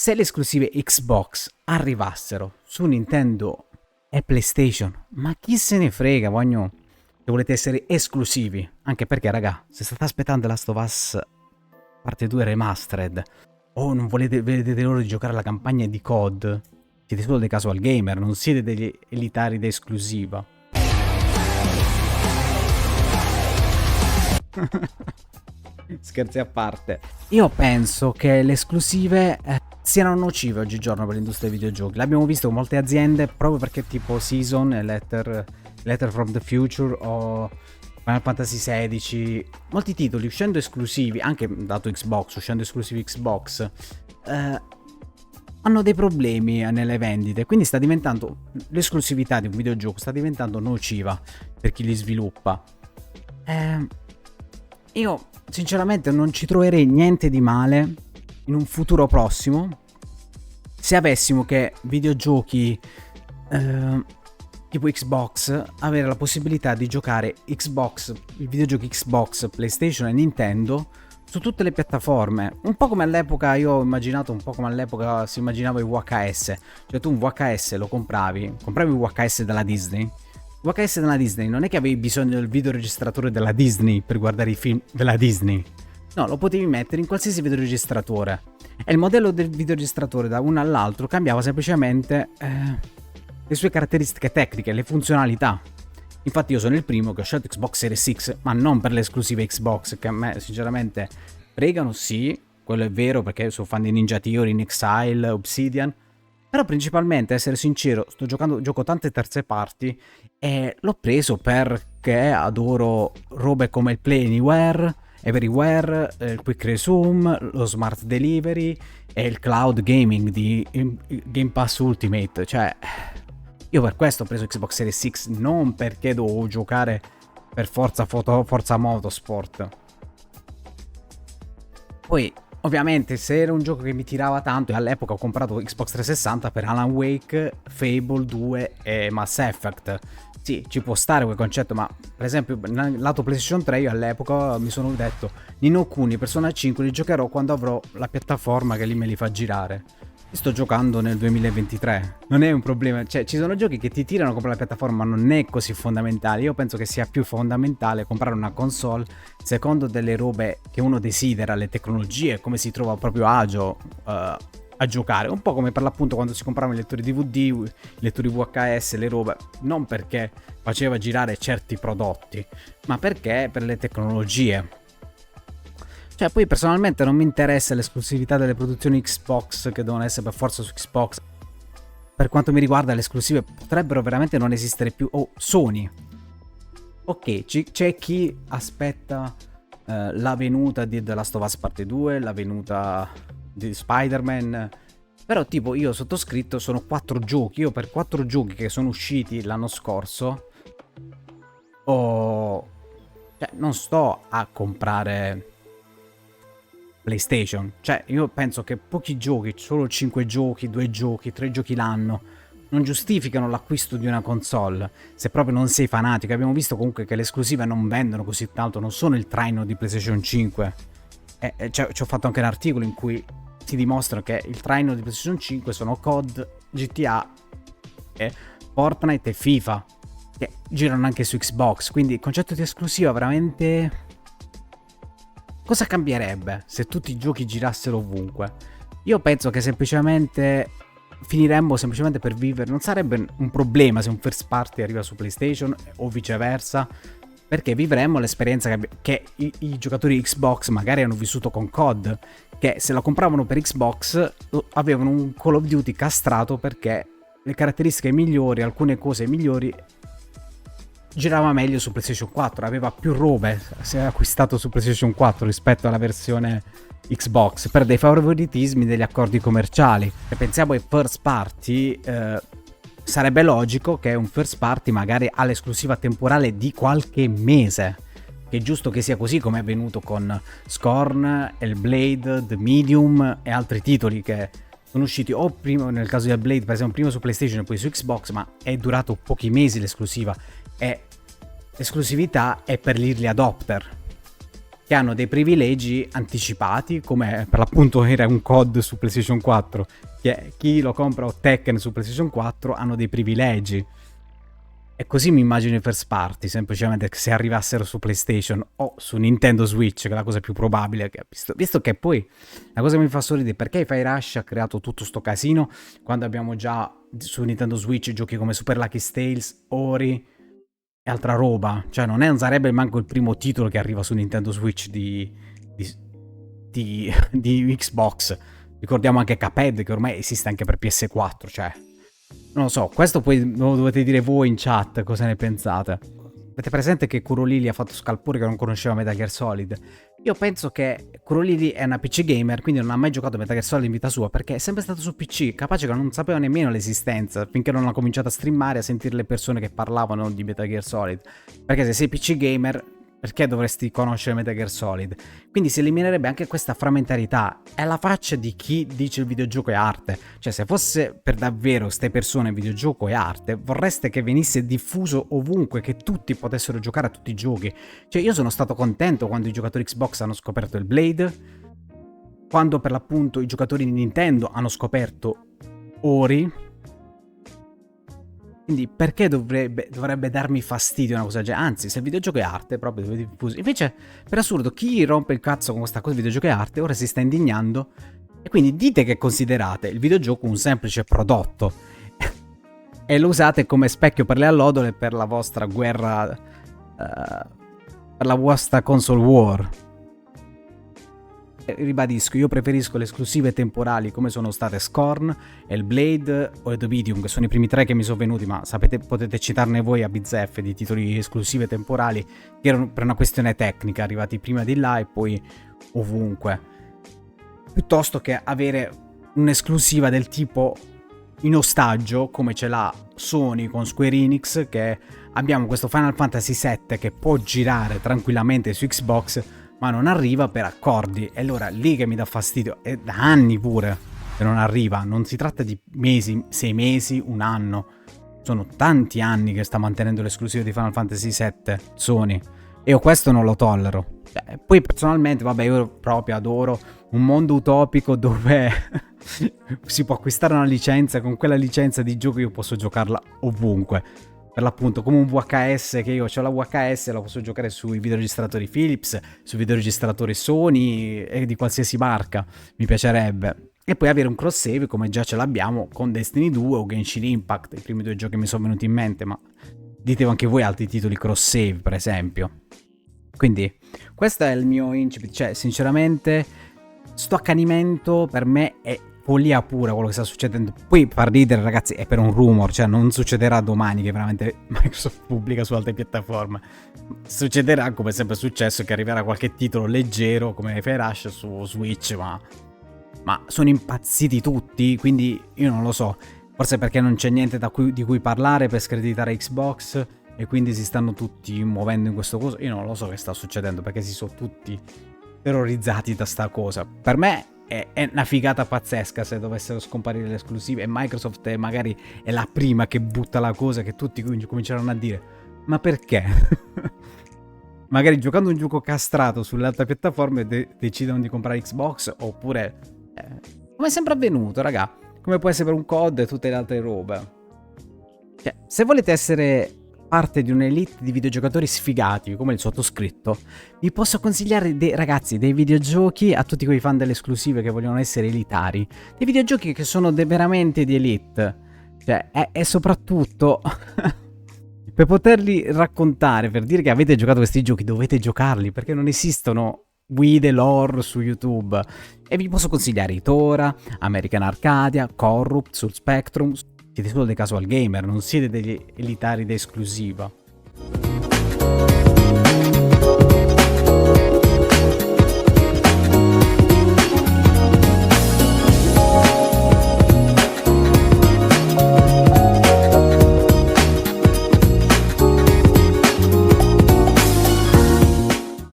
se le esclusive Xbox arrivassero su Nintendo e PlayStation, ma chi se ne frega, voglio che volete essere esclusivi, anche perché raga, se state aspettando The Last of Us parte 2 remastered o non vedete l'ora di giocare alla campagna di COD, siete solo dei casual gamer, non siete degli elitari da esclusiva. Scherzi a parte, io penso che le esclusive siano nocive oggigiorno per l'industria dei videogiochi. L'abbiamo visto con molte aziende proprio perché tipo Season e Letter from the Future o Final Fantasy XVI, molti titoli uscendo esclusivi, anche dato Xbox, uscendo esclusivi Xbox, hanno dei problemi nelle vendite, quindi sta diventando, l'esclusività di un videogioco sta diventando nociva per chi li sviluppa. Io sinceramente non ci troverei niente di male in un futuro prossimo se avessimo che videogiochi tipo Xbox avere la possibilità di giocare Xbox, i videogiochi Xbox, PlayStation e Nintendo su tutte le piattaforme, un po' come all'epoca, io ho immaginato un po' come all'epoca si immaginava i VHS, cioè tu un VHS lo compravi il VHS dalla Disney. VHS della Disney non è che avevi bisogno del videoregistratore della Disney per guardare i film della Disney, no, lo potevi mettere in qualsiasi videoregistratore e il modello del videoregistratore da uno all'altro cambiava semplicemente le sue caratteristiche tecniche, le funzionalità. Infatti io sono il primo che ho scelto Xbox Series X, ma non per le esclusive Xbox, che a me sinceramente fregano, sì, quello è vero perché sono fan di Ninja Theory, In Exile, Obsidian, però principalmente, essere sincero, gioco tante terze parti e l'ho preso perché adoro robe come il Play Anywhere, Everywhere, il Quick Resume, lo Smart Delivery e il Cloud Gaming di Game Pass Ultimate, cioè io per questo ho preso Xbox Series X, non perché dovevo giocare per Forza Motorsport. Poi ovviamente se era un gioco che mi tirava tanto, e all'epoca ho comprato Xbox 360 per Alan Wake, Fable 2 e Mass Effect. Sì, ci può stare quel concetto, ma per esempio lato PlayStation 3 io all'epoca mi sono detto Ni no Kuni, Persona 5 li giocherò quando avrò la piattaforma che lì me li fa girare. Sto giocando nel 2023, non è un problema, cioè ci sono giochi che ti tirano a comprare la piattaforma, ma non è così fondamentale. Io penso che sia più fondamentale comprare una console secondo delle robe che uno desidera, le tecnologie, come si trova proprio agio a giocare, un po' come per l'appunto quando si compravano i lettori DVD, i lettori VHS, le robe, non perché faceva girare certi prodotti, ma perché per le tecnologie. Cioè poi personalmente non mi interessa l'esclusività delle produzioni Xbox che devono essere per forza su Xbox. Per quanto mi riguarda le esclusive potrebbero veramente non esistere più. Oh, Sony. Ok, c'è chi aspetta la venuta di The Last of Us Parte 2, la venuta di Spider-Man. Però tipo io sottoscritto sono 4 giochi. Io per 4 giochi che sono usciti l'anno scorso cioè non sto a comprare PlayStation, cioè io penso che pochi giochi, solo 5 giochi, 2 giochi, 3 giochi l'anno non giustificano l'acquisto di una console se proprio non sei fanatico. Abbiamo visto comunque che le esclusive non vendono così tanto, non sono il traino di PlayStation 5 ci ho fatto anche un articolo in cui si dimostra che il traino di PlayStation 5 sono COD, GTA e Fortnite e FIFA che girano anche su Xbox, quindi il concetto di esclusiva veramente... Cosa cambierebbe se tutti i giochi girassero ovunque? Io penso che semplicemente finiremmo semplicemente per vivere. Non sarebbe un problema se un first party arriva su PlayStation o viceversa, perché vivremmo l'esperienza che i giocatori Xbox magari hanno vissuto con COD, che se la compravano per Xbox avevano un Call of Duty castrato perché le caratteristiche migliori, alcune cose migliori girava meglio su PlayStation 4, aveva più robe se acquistato su PlayStation 4 rispetto alla versione Xbox per dei favoritismi degli accordi commerciali. Se pensiamo ai first party, sarebbe logico che un first party magari ha l'esclusiva temporale di qualche mese, che è giusto che sia così, come è avvenuto con Scorn, Hellblade, The Medium e altri titoli che sono usciti o prima, nel caso di Hellblade per esempio, prima su PlayStation e poi su Xbox, ma è durato pochi mesi l'esclusiva, e l'esclusività è per l'early adopter. che hanno dei privilegi anticipati, come per l'appunto era un COD su PlayStation 4, che chi lo compra o Tekken su PlayStation 4 hanno dei privilegi. E così mi immagino i first party, semplicemente che se arrivassero su PlayStation o su Nintendo Switch, che è la cosa più probabile, che visto che poi la cosa che mi fa sorridere, perché Hi-Fi Rush ha creato tutto sto casino quando abbiamo già su Nintendo Switch giochi come Super Lucky Tales, Ori e altra roba. Cioè non sarebbe manco il primo titolo che arriva su Nintendo Switch di Xbox. Ricordiamo anche Cuphead, che ormai esiste anche per PS4, cioè non lo so, questo poi lo dovete dire voi in chat cosa ne pensate. Avete presente che Kurolili ha fatto scalpore che non conosceva Metal Gear Solid? Io penso che Kurolili è una PC gamer, quindi non ha mai giocato Metal Gear Solid in vita sua, perché è sempre stato su PC, capace che non sapeva nemmeno l'esistenza, finché non ha cominciato a streamare, a sentire le persone che parlavano di Metal Gear Solid. Perché se sei PC gamer, perché dovresti conoscere Metal Gear Solid? Quindi si eliminerebbe anche questa frammentarietà. È la faccia di chi dice il videogioco è arte. Cioè, se fosse per davvero ste persone il videogioco è arte, vorreste che venisse diffuso ovunque, che tutti potessero giocare a tutti i giochi. Cioè, io sono stato contento quando i giocatori Xbox hanno scoperto il Blade, quando per l'appunto i giocatori di Nintendo hanno scoperto Ori. Quindi perché dovrebbe darmi fastidio una cosa del genere? Anzi, se il videogioco è arte, proprio dovete diffusare. Invece, per assurdo, chi rompe il cazzo con questa cosa, il videogioco è arte, ora si sta indignando. E quindi dite che considerate il videogioco un semplice prodotto. E lo usate come specchio per le allodole per la vostra guerra, per la vostra console war. Ribadisco, io preferisco le esclusive temporali come sono state Scorn, Hellblade o The Medium, che sono i primi tre che mi sono venuti, ma sapete, potete citarne voi a bizzeffe di titoli esclusive temporali che erano per una questione tecnica, arrivati prima di là e poi ovunque, piuttosto che avere un'esclusiva del tipo in ostaggio come ce l'ha Sony con Square Enix, che abbiamo questo Final Fantasy VII che può girare tranquillamente su Xbox ma non arriva per accordi. E allora lì che mi dà fastidio, è da anni pure che non arriva, non si tratta di mesi, 6 mesi, un anno, sono tanti anni che sta mantenendo l'esclusiva di Final Fantasy VII Sony, e io questo non lo tollero. Poi personalmente, vabbè, io proprio adoro un mondo utopico dove si può acquistare una licenza, con quella licenza di gioco io posso giocarla ovunque. Per l'appunto, come un VHS, che io ho la VHS, la posso giocare sui videoregistratori Philips, sui videoregistratori Sony e di qualsiasi marca, mi piacerebbe. E poi avere un cross save come già ce l'abbiamo con Destiny 2 o Genshin Impact, i primi due giochi che mi sono venuti in mente, ma ditevo anche voi altri titoli cross save, per esempio. Quindi, questo è il mio incipit, cioè sinceramente sto accanimento per me è follia pura quello che sta succedendo. Poi far ridere, ragazzi, è per un rumor, cioè non succederà domani che veramente Microsoft pubblica su altre piattaforme. Succederà, come è sempre successo, che arriverà qualche titolo leggero come Hi-Fi Rush su Switch, ma sono impazziti tutti, quindi io non lo so. Forse perché non c'è niente di cui parlare per screditare Xbox e quindi si stanno tutti muovendo in questo coso. Io non lo so che sta succedendo, perché si sono tutti terrorizzati da sta cosa. Per me è una figata pazzesca se dovessero scomparire le esclusive e Microsoft magari è la prima che butta la cosa, che tutti cominceranno a dire ma perché? Magari giocando un gioco castrato sulle altre piattaforme decidono di comprare Xbox, oppure come è sempre avvenuto, raga, come può essere per un COD e tutte le altre robe. Cioè, se volete essere parte di un'elite di videogiocatori sfigati come il sottoscritto, vi posso consigliare ragazzi dei videogiochi a tutti quei fan delle esclusive che vogliono essere elitari, dei videogiochi che sono veramente di elite, cioè e soprattutto per poterli raccontare, per dire che avete giocato questi giochi dovete giocarli, perché non esistono guide lore su YouTube. E vi posso consigliare Itora, American Arcadia, Corrupt sul Spectrum. Siete solo dei casual gamer, non siete degli elitari da esclusiva.